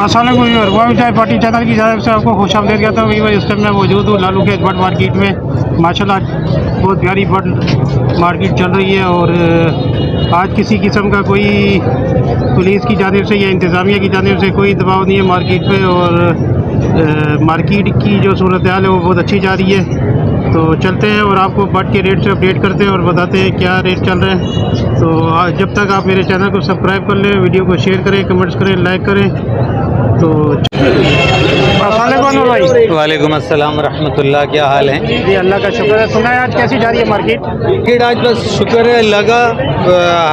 अस्सलामुअलैकुम चाय party channel की जानब से आपको खुश आमदीद कहता हूँ। इस टाइम मैं मौजूद हूँ लालू के बर्ड मार्केट में। माशाल्लाह बहुत प्यारी बर्ड मार्केट चल रही है और आज किसी किस्म का कोई पुलिस की जानिब से या इंतज़ामिया की जानिब से कोई दबाव नहीं है मार्केट पे और मार्केट की जो सूरत हाल है वो बहुत अच्छी जा रही है। तो चलते हैं और आपको बर्ड के रेट से अपडेट करते हैं और बताते हैं क्या रेट चल रहे हैं। तो जब तक आप मेरे चैनल को सब्सक्राइब कर लें, वीडियो को शेयर करें, कमेंट्स करें, लाइक करें। तो अस्सलाम भाई। वालेकुम अस्सलाम रहमतुल्लाह, क्या हाल है? जी अल्लाह का शुक्र है। सुना है आज कैसी जा रही है मार्केट? आज बस शुक्र है लगा,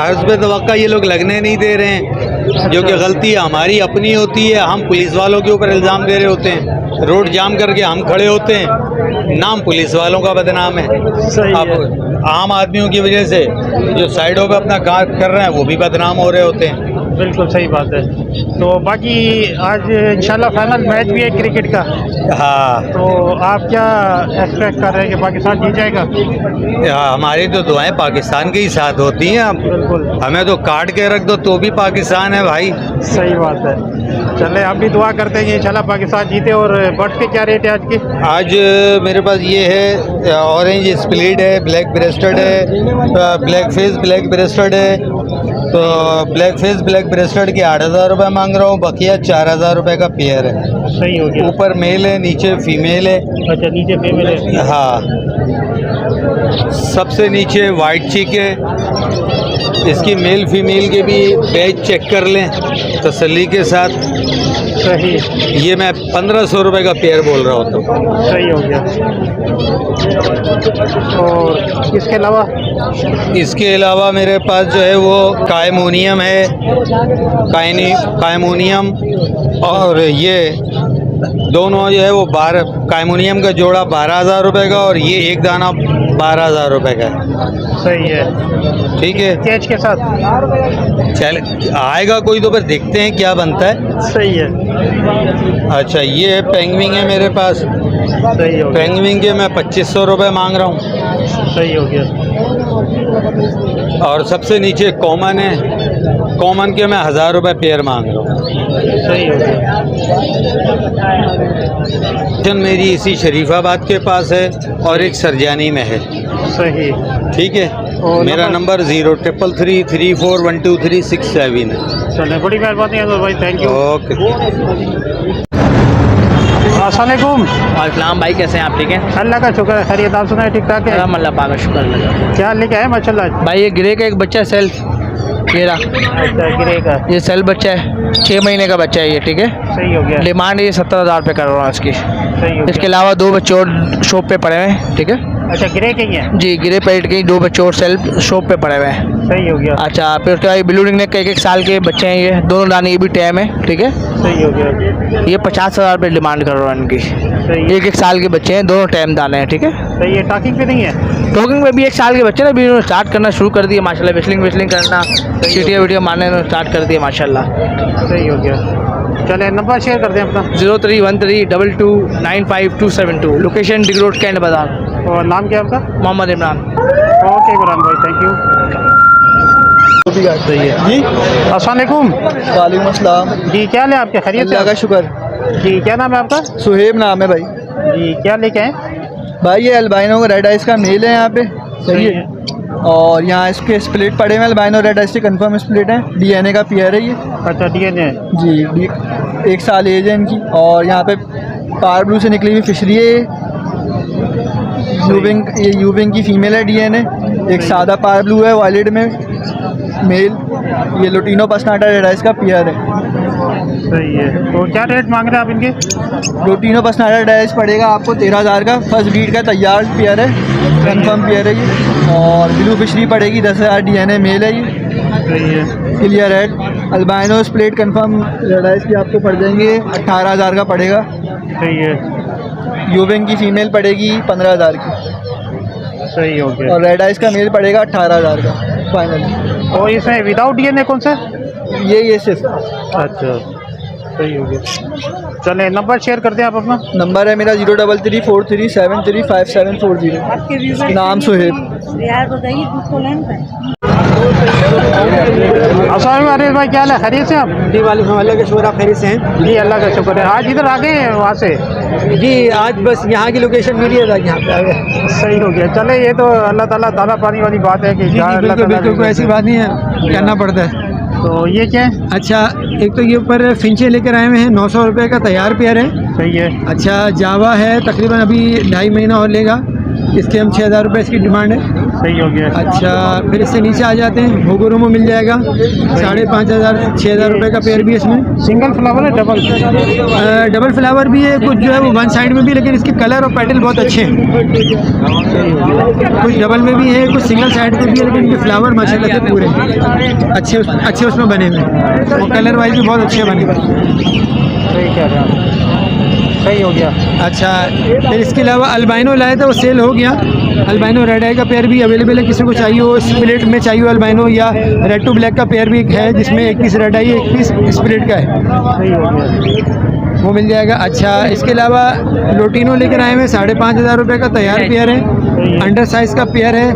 हस्ब तवक्का ये लोग लगने नहीं दे रहे हैं, जो कि गलती हमारी अपनी होती है। हम पुलिस वालों के ऊपर इल्ज़ाम दे रहे होते हैं, रोड जाम करके हम खड़े होते हैं, नाम पुलिस वालों का बदनाम है। अब आम आदमियों की वजह से जो साइडों पे अपना काम कर रहे हैं वो भी बदनाम हो रहे होते हैं। बिल्कुल सही बात है। तो बाकी आज इंशाल्लाह फाइनल मैच भी है क्रिकेट का। हाँ, तो आप क्या एक्सपेक्ट कर रहे हैं कि पाकिस्तान जीत जाएगा? हमारी तो दुआएं पाकिस्तान के ही साथ होती हैं। बिल्कुल, हमें तो काट के रख दो तो भी पाकिस्तान है भाई। सही बात है। चले हम भी दुआ करते हैं कि इंशाल्लाह पाकिस्तान जीते। और बर्ड्स के क्या रेट है आज के? आज मेरे पास ये है, ऑरेंज स्प्लिट है, ब्लैक ब्रेस्टेड है, ब्लैक फेस ब्लैक ब्रेस्टेड है। तो ब्लैक फेस ब्लैक ब्रेस्टेड के 8,000 रुपये मांग रहा हूँ, बकिया 4,000 रुपये का पेयर है। सही हो गया। ऊपर मेल है, नीचे फीमेल है। अच्छा, नीचे फीमेल है। हाँ, सबसे नीचे वाइट चिक है। इसकी मेल फीमेल के भी बैच चेक कर लें तसल्ली के साथ। सही। ये मैं 1,500 रुपये का पेयर बोल रहा होता हूँ। सही हो गया। और इसके अलावा मेरे पास जो है वो कायमोनियम है, कायमोनियम, और ये दोनों जो है वो 12, कायमोनियम का जोड़ा 12,000 रुपये का और ये एक दाना 12,000 रुपये का है। सही है। ठीक है, कैच के साथ चल आएगा कोई तो फिर देखते हैं क्या बनता है। सही है। अच्छा, ये पेंगुइन है मेरे पास। सही हो गया। पेंगुइन के मैं 2,500 रुपये मांग रहा हूँ। सही हो गया। और सबसे नीचे कॉमन है, कॉमन के मैं 1,000 रुपये पेयर मांग रहा हूँ। सही हो गया। मेरी इसी शरीफाबाद के पास है और एक सरजानी में है। सही। ठीक है, मेरा नंबर 0333 341237 है। चले, बड़ी मेहरबानी है भाई, थैंक यू। ओके। अस्सलामुअलैकुम। वालेकुम भाई, कैसे हैं आप? ठीक है, अल्लाह का शुक्र है। खैरियत, आप सुनाए? ठीक ठाक है? अल्लाह पाक का शुक्र लगा। क्या लेके आए माशाल्लाह? भाई ये गिरे का एक बच्चा सेल्फ, ये रहा। अच्छा, गिरे का ये सेल्फ बच्चा है, 6 महीने का बच्चा है ये। ठीक है, सही हो गया। डिमांड ये 70,000 रुपये कर रहा हूँ इसकी। सही हो इसके गया। अलावा 2 बच्चे और शॉप पे पड़े हुए हैं। ठीक है अच्छा, गिरे के ही है? जी, गिरे पेट के 2 बच्चे और सेल्फ शॉप पे पड़े हुए हैं। सही हो गया। अच्छा, फिर उसके बाद ब्लू रिंग नेक के 1 साल के बच्चे हैं, ये दोनों दाने, ये भी टैम है। ठीक है, सही हो गया। ये 50,000 रुपये डिमांड कर रहा हूँ इनकी। सही। 1 साल के बच्चे हैं, दोनों टैम दाने हैं। ठीक है, सही है। टॉकिंग पे नहीं है? टॉकिंग में भी 1 साल के बच्चे ना, अभी उन्होंने स्टार्ट करना शुरू कर दिया माशाल्लाह। विस्लिंग करना, सीटियाँ वीडियो मारने स्टार्ट कर दिया माशाल्लाह। सही हो गया। चले, नंबर शेयर कर दें अपना। 0313229572। लोकेशन डिग रोड कैंट बाजार। और नाम क्या है आपका? मोहम्मद इमरान। ओके इमरान भाई, थैंक यू। सही है जी। अस्सलामुअलैकुम। वालेकुम अस्सलाम। जी, क्या हाल है आपके? खैरियत से? अल्लाह का शुक्र। जी, क्या नाम है आपका? सुहेब नाम है भाई। जी, क्या लेके आए? भाई ये अल्बाइनो का रेड आइस का मेल है यहाँ पे। सही है। और यहाँ इसके स्प्लिट पड़े हुए अल्बाइनो रेड आइस के कंफर्म स्प्लिट है। डीएनए का पेयर है ये। अच्छा, डीएनए जी, 1 साल एज है इनकी। और यहाँ पे पार ब्लू से निकली हुई फिशरी है। यूविंग, ये यूविंग की फ़ीमेल है। डीएनए एक सादा पार ब्लू है वायलेट में मेल, ये लुटिनो पसनाटा रेड आइस का पेयर है। सही है। तो क्या रेट मांग रहे हैं आप इनके? लुटिनो पसनाटा रेड आइस पड़ेगा आपको 13,000 का, फर्स्ट ब्रीड का तैयार पेयर है, कंफर्म पेयर है ये। और ब्लू फिशरी पड़ेगी 10,000, DNA मेल है ये। सही है। Clear red albino split confirm red ice की आपको पड़ जाएंगे 18,000 का पड़ेगा। सही है। यूविंग की फीमेल पड़ेगी 15,000 की, सही हो गया। और रेड आइस का मेल पड़ेगा 18,000 का फाइनल। और इसमें विदाउट DNA कौन सा? ये सिर्फ अच्छा, सही हो गया। चले नंबर शेयर कर दें आप अपना। नंबर है मेरा 0343735740, नाम सुहेब। अरे भाई क्या हाल है, खैरियत से आप? जी वालेकुम, अल्लाह का शुक्र, आप खैरियत से हैं? जी अल्लाह का शुक्र है। आज इधर आ गए हैं वहाँ से? जी आज बस यहाँ की लोकेशन मिली है, यहाँ पे आ गए। सही हो गया। चले ये तो अल्लाह ताला दाना पानी वाली बात है कि जी बिल्कुल बिल्कुल, कोई ऐसी बात नहीं है, करना पड़ता है। तो ये क्या है? अच्छा, एक तो ये ऊपर फिंचे लेकर आए हुए हैं, 900 रुपये का तैयार पेयर है। सही है। अच्छा, जावा है, तकरीबन अभी 2.5 महीना और लेगा, इसके हम 6,000 रुपये इसकी डिमांड है। सही हो गया। अच्छा, फिर इससे नीचे आ जाते हैं, भोगोरोमो मिल जाएगा 5,500 6,000 रुपये का पेयर भी है इसमें। सिंगल फ्लावर है डबल? डबल फ्लावर भी है, कुछ जो है वो वन साइड में भी, लेकिन इसके कलर और पेटल बहुत अच्छे हैं। कुछ डबल में भी है, कुछ सिंगल साइड में भी है, लेकिन इनके फ्लावर माशाल्लाह से पूरे अच्छे उसमें बने हुए हैं, और कलर वाइज भी बहुत अच्छे बने हुए हैं। सही कह रहे हैं। सही हो गया। अच्छा, फिर इसके अलावा अल्बाइनो लाए थे, वो सेल हो गया। अल्बाइनो रेड आई का पेयर भी अवेलेबल है, किसी को चाहिए हो स्प्लिट में चाहिए अल्बाइनो, या रेड टू ब्लैक का पेयर भी है, जिसमें 1 पीस रेड आई 1 पीस स्प्लिट का है, सही हो गया। वो मिल जाएगा। अच्छा, इसके अलावा लोटिनो लेकर आए हुए 5,500 रुपये का तैयार पेयर है, अंडर साइज़ का पेयर है।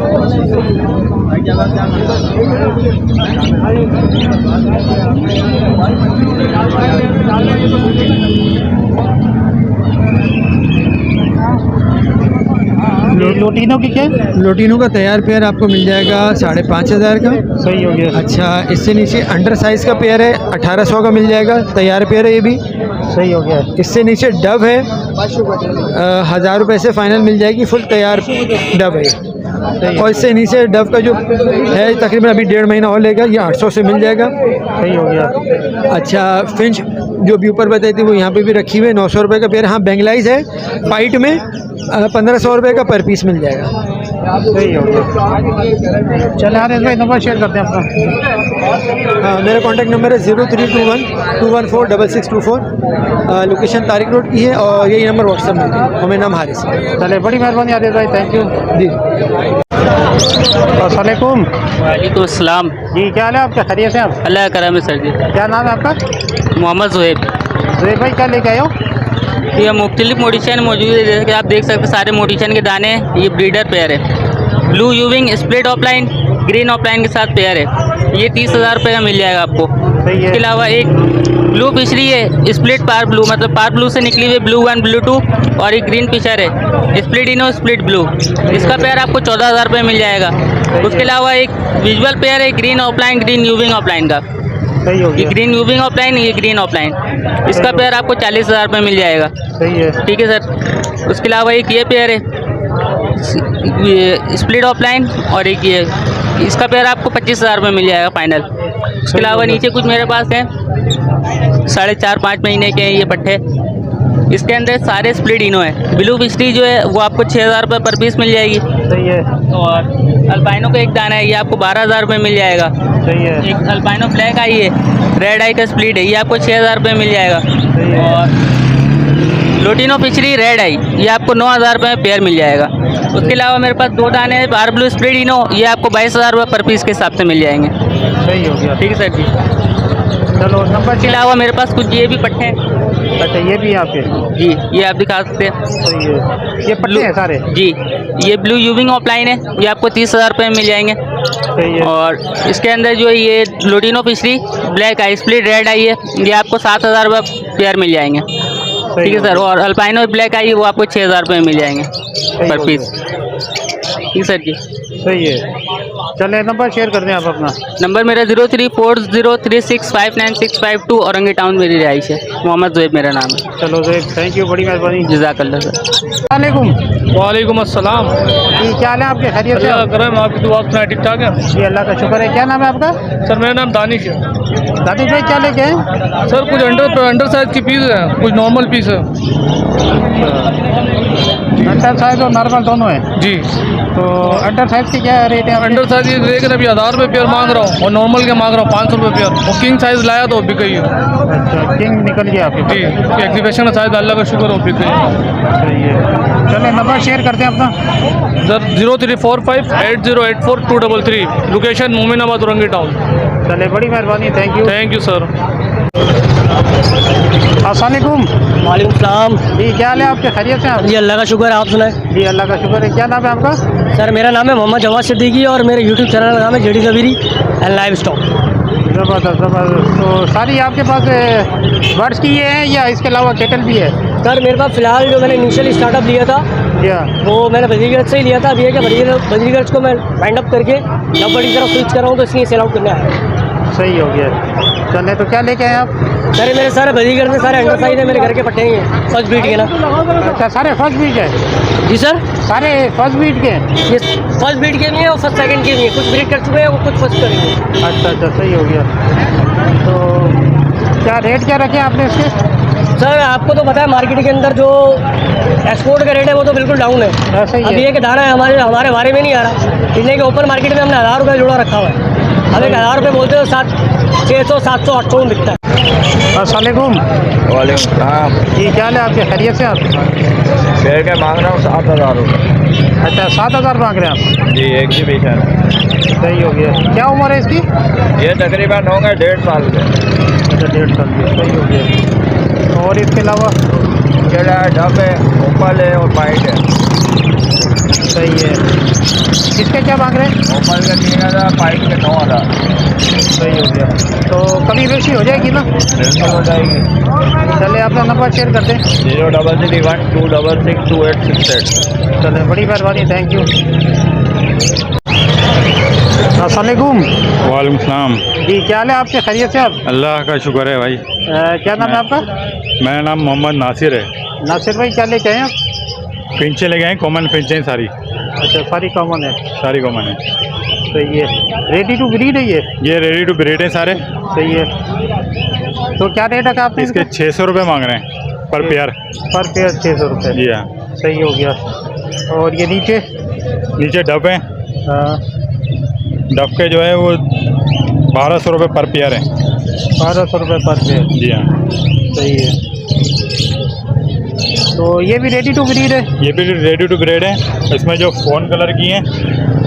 लोटिनो की क्या? लोटिनो का तैयार पेयर आपको मिल जाएगा 5,500 का। सही हो गया। अच्छा, इससे नीचे अंडर साइज़ का पेयर है, 1,800 का मिल जाएगा, तैयार पेयर है ये भी। सही हो गया। इससे नीचे डव है, 1,000 रुपये से फाइनल मिल जाएगी, फुल तैयार डव है। और इससे नीचे डव का जो है तकरीबन अभी 1.5 महीना और लेगा, ये 800 से मिल जाएगा। सही हो गया। अच्छा, फिंच जो भी ऊपर बताई थी वो यहाँ पे भी रखी हुई है, 900 रुपये का पेयर। हाँ, बेंगलाइज है वाइट में, 1,500 रुपये का पर पीस मिल जाएगा। सही हो गया। चले आ रहे भाई, नंबर शेयर करते हैं अपना। हाँ, मेरा कॉन्टैक्ट नंबर है 0321-214-6624। लोकेशन तारिक रोड की है, और यही नंबर व्हाट्सएप में है, और मेरा नाम हारिस है। चले, बड़ी मेहरबानी आदिल भाई, थैंक यू जी। अस्सलामुअलैकुम। वालेकुम अस्सलाम। जी क्या हाल है आपका, खैरियत से आप? अल्लाह का करम है सर जी। क्या नाम है आपका? मोहम्मद ज़ुहैब। ज़ुहैब भाई क्या लेके आए हो? ये मुख्तलिफ मोडिशन मौजूद है, जैसे कि आप देख सकते हैं सारे मोडिशन के दाने हैं। ये ब्रीडर पेयर है, blue यूविंग split offline green offline के साथ पेयर है। ये 30,000 रुपये का मिल जाएगा आपको। सही है। इसके अलावा एक ब्लू फिशरी है, स्प्लिट पार ब्लू, मतलब पार ब्लू से निकली हुई ब्लू 1 ब्लू 2, और एक ग्रीन फिशर है, स्प्लिट इनो स्प्लिट ब्लू, इसका पेयर आपको 14,000 रुपये मिल जाएगा। उसके अलावा एक विजुअल पेयर है, ग्रीन ऑफलाइन ग्रीन यूविंग ऑफलाइन का। सही हो ये गया। ग्रीन यूविंग ऑफलाइन, ये ग्रीन ऑफलाइन, इसका पेयर आपको 40,000 रुपये मिल जाएगा। सही है। ठीक है सर। उसके अलावा एक ये पेयर है, ये स्प्लिट ऑफलाइन, और एक ये, इसका पेयर आपको 25,000 रुपये मिल जाएगा फाइनल। उसके अलावा नीचे कुछ मेरे पास हैं 4.5-5 महीने के हैं ये पट्टे, इसके अंदर सारे स्प्लिट इनो है। ब्लू फिशरी जो है वो आपको 6,000 रुपये पर पीस मिल जाएगी। सही है। और अल्बाइनो का एक दाना है, ये आपको 12,000 रुपये मिल जाएगा। सही है। एक अल्बाइनो ब्लैक आई है, रेड आई का स्प्लिट है, ये आपको 6,000 रुपये मिल जाएगा। सही है। और लोटिनो फिशरी रेड आई, ये आपको 9,000 रुपये में पेयर मिल जाएगा। उसके अलावा मेरे पास 2 दाने हैं पार ब्लू स्प्लिट इनो, ये आपको 22,000 रुपये पर पीस के हिसाब से मिल जाएंगे। सही हो गया। ठीक है सर जी। चलो नंबर इसके अलावा मेरे पास कुछ ये भी पट्टे हैं। अच्छा, ये भी यहाँ पे? जी, ये आप दिखा सकते हैं। सही है। ये पट्टे हैं सारे? जी, ये ब्लू यूविंग ऑफलाइन है, ये आपको 30,000 रुपये में मिल जाएंगे। सही है। और इसके अंदर जो है ये लोटिनो फिशरी ब्लैक आई स्प्लिट रेड आई है, ये आपको 7,000 रुपये पेयर मिल जाएंगे। ठीक है सर। और अल्पाइनो ब्लैक आई है, वो आपको 6,000 रुपये में मिल जाएंगे पर पीस। ठीक सर जी। सही है। चले नंबर शेयर कर दें आप अपना। नंबर मेरा 0340365965 औरंगी टाउन मेरी रिहाइश है। मोहम्मद ज़ुएब मेरा नाम है। चलो ज़ुएब, थैंक यू, बड़ी मेहरबानी। जज़ाकल्लाह सर। वालेकुम वालेकुम अस्सलाम। जी, क्या हाल है आपके? खैरियत से? अल्लाह करम, आपकी दुआ सुनाए, ठीक ठाक है? जी अल्लाह का शुक्र है। क्या नाम है आपका? सर मेरा नाम दानिश है। दानिश भाई, क्या लेके हैं? सर कुछ अंडर साइज की पीस है, कुछ नॉर्मल पीस है। अंडर साइज और नॉर्मल दोनों है। जी, तो अंडर साइज की क्या रेट है? अंडर साइज ये लेकर अभी 1000 रुपये पेयर मांग रहा हूँ और नॉर्मल के मांग रहा हूँ 500 रुपये पेयर। और किंग साइज लाया तो बिक गई है। अच्छा, किंग निकल गया आपके पास। जी, एग्जीबिशन का साइज अल्लाह का शुक्र हो बिक गई है। सही है। चले नंबर शेयर करते हैं अपना। Sir 03458084 location Mominabad Orangi town. चले, बड़ी मेहरबानी, थैंक यू सर। अस्सलाम वालेकुम। वालेकुम सलाम जी, क्या हाल है आपके? खैरियत से आप? जी, अल्लाह का शुक्र है, आप सुनाए? जी अल्लाह का शुक्र है। क्या नाम है आपका? सर मेरा नाम है मोहम्मद जवाद सिद्दीकी और मेरे यूट्यूब चैनल का नाम है जेडी जबीरी एंड लाइव स्टॉक। ज़बरदस्त ज़बरदस्त। तो सारी आपके पास बर्ड्स की ये हैं या इसके अलावा केटल भी है? सर मेरे पास फ़िलहाल जो मैंने इनिशियल स्टार्टअप लिया था जी हाँ। वो मैंने बद्रीगढ़ से ही लिया था। अभी है कि बद्रीगढ़ को मैं वाइंड अप करके डब्बल की तरफ स्विच कर रहा हूँ, तो इसलिए सेल आउट करने आया। सही हो गया। चले, तो क्या लेके आए आप? सर ये मेरे सारे बद्रीगढ़ में सारे अंडर साइज है, मेरे घर के पट्टे ही हैं, फर्स्ट बीट के ना। अच्छा, सारे फर्स्ट बीट है? जी सर, सारे फर्स्ट बीट के हैं? ये फर्स्ट बीट के भी हैं और फर्स्ट सेकंड के भी हैं। कुछ ब्रीड कर चुके हैं और कुछ फर्स्ट करेंगे। अच्छा अच्छा, सही हो गया। तो क्या रेट क्या रखे आपने इसके? सर आपको तो पता है मार्केट के अंदर जो एक्सपोर्ट का रेट है वो तो बिल्कुल डाउन है। ऐसा ही अभी है। ये कि दाना है हमारे बारे में नहीं आ रहा। इंडिया के ओपन मार्केट में हमने 1000 रुपये जोड़ा रखा हुआ है। अब एक 1000 रुपये बोलते हो 600 700 800 में बिकता है। अस्सलाम वालेकुम। वालेकुम सलाम। जी, क्या हाल है आपके? खैरियत से आप? शेयर के मांग रहा हूँ 7000 रुपये। अच्छा, 7000 मांग रहे हैं आप? जी, एग्जीबिशन। सही हो गया। क्या उम्र है इसकी? ये तकरीबन होंगे 1.5 साल के। अच्छा, 1.5 साल की। सही हो गया। और इसके अलावा? केड़ा है, डब है, ओपल है और वाइट है। सही है। इसके क्या मांग रहे हैं? ओपल के 3000, वाइट के 9000। सही हो गया। तो कमी बेशी हो जाएगी ना? बिल्कुल हो जाएगी। चले, अपना नंबर शेयर कर दें। 0331228668। चले, बड़ी मेहरबानी, थैंक यू। अस्सलाम वालेकुम। वालेकुम सलाम। जी, क्या हाल है आपके? खैरियत से आप? अल्लाह का शुक्र है भाई। क्या नाम है आपका? मेरा नाम मोहम्मद नासिर है। नासिर भाई, क्या लेके आए हैं आप? फिंचे लगे हैं, कॉमन फिंचे हैं सारी। अच्छा, सारी कॉमन है। सारी कॉमन है। सही है। रेडी टू ब्रीड है ये रेडी टू ब्रीड है सारे। सही है। तो क्या रेट है आपने इसके 600 रुपये मांग रहे हैं पर पेयर। पर पेयर 600 रुपये? जी हाँ। सही हो गया। और ये नीचे? नीचे डब है। हाँ, डब के जो है वो 1200 रुपये पर पेयर है। 1200 रुपये पर पेयर? जी हाँ। सही है। तो ये भी रेडी टू ब्रीड है? ये भी रेडी टू ब्रीड है। इसमें जो फ़ोन कलर की हैं,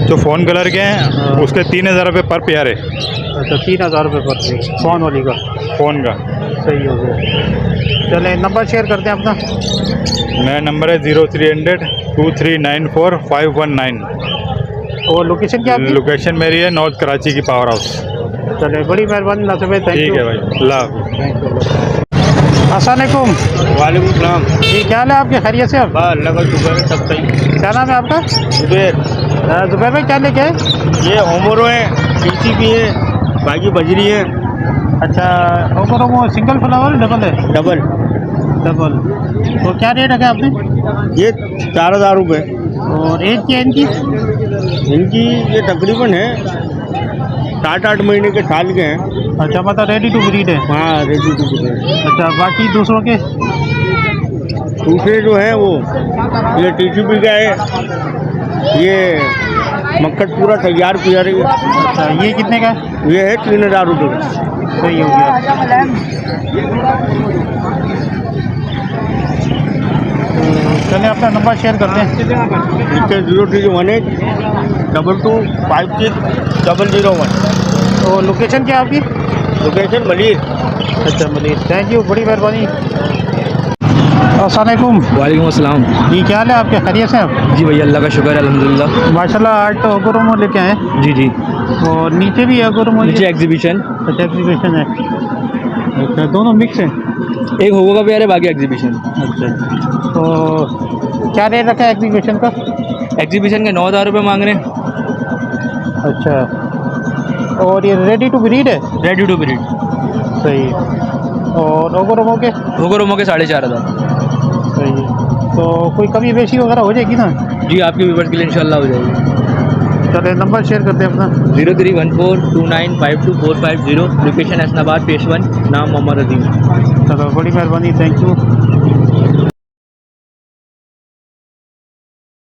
जो फ़ोन कलर के हैं उसके 3000 रुपये पर पेयर है। अच्छा, 3000 रुपये पर पेयर फ़ोन वाली का? फ़ोन का। सही हो गया। चले, नंबर शेयर करते हैं अपना। मेरा नंबर है 03002394 519। और लोकेशन क्या आपकी? लोकेशन मेरी है नॉर्थ कराची की पावर हाउस। चले, बड़ी मेहरबानी नासिर भाई, थैंक यू। ठीक है भाई, अल्लाह हाफ़िज़। अस्सलाम वालेकुम। वालेकुम सलाम। जी, क्या हाल है आपके? खैरियत से आप? अल्लाह का शुक्र है, सब सही। क्या नाम है आपका? जुबैर। जुबैर भाई, क्या लेके आए? ये होमोरो है, टीसी भी है, बाकी बजरी है। अच्छा, वो सिंगल फ्लावर डबल है? डबल। डबल। तो क्या रेट है आपने? ये 4000 रुपये। और एज क्या है इनकी? इनकी ये तकरीबन है 7-8 महीने के, साल के हैं। अच्छा, मतलब रेडी टू ब्रीड है? हाँ, रेडी टू ब्रीड। अच्छा, बाकी दूसरों के? दूसरे जो है वो ये टीसीपी का है, ये मक्खट पूरा तैयार किया रही है। अच्छा, ये कितने का है? ये है 3000 रुपये। सही हो गया। चलिए, अपना नंबर शेयर करते हैं। 031822560001। तो लोकेशन क्या है आपकी? लोकेशन मलिर। अच्छा, मलिर। थैंक यू, बड़ी मेहरबानी। अस्सलाम वालेकुम। वालेकुम अस्सलाम। जी, क्या हाल है आपके? खैरियत से आप? जी भैया, अल्लाह का शुक्र है, अल्हम्दुलिल्लाह। माशाल्लाह, आज तो अगुरुमो लेके आए हैं। जी जी, और नीचे भी अगुरुमो? नीचे एग्जीबिशन। अच्छा, एग्जीबिशन है। अच्छा, दोनों मिक्स हैं? एक होगो का पेयर है, बाकी एग्जीबिशन। अच्छा, तो क्या रेट रखा है एग्जीबिशन का? एग्जीबिशन के 9000 रुपये मांग रहे हैं। अच्छा, और ये रेडी टू ब्रीड है? Ready to breed. सही। और ओगोरोमो के? ओगोरोमो के 4500। सही है। तो कोई कमी बेशी वगैरह हो जाएगी ना? जी, आपके व्यूवर्स के लिए इंशाल्लाह हो जाएगी। चले नंबर शेयर करते हैं अपना। 0314295245 लोकेशन हसनाबाद पेशवन, नाम मोहम्मद अजीम। चलो, बड़ी मेहरबानी, थैंक यू।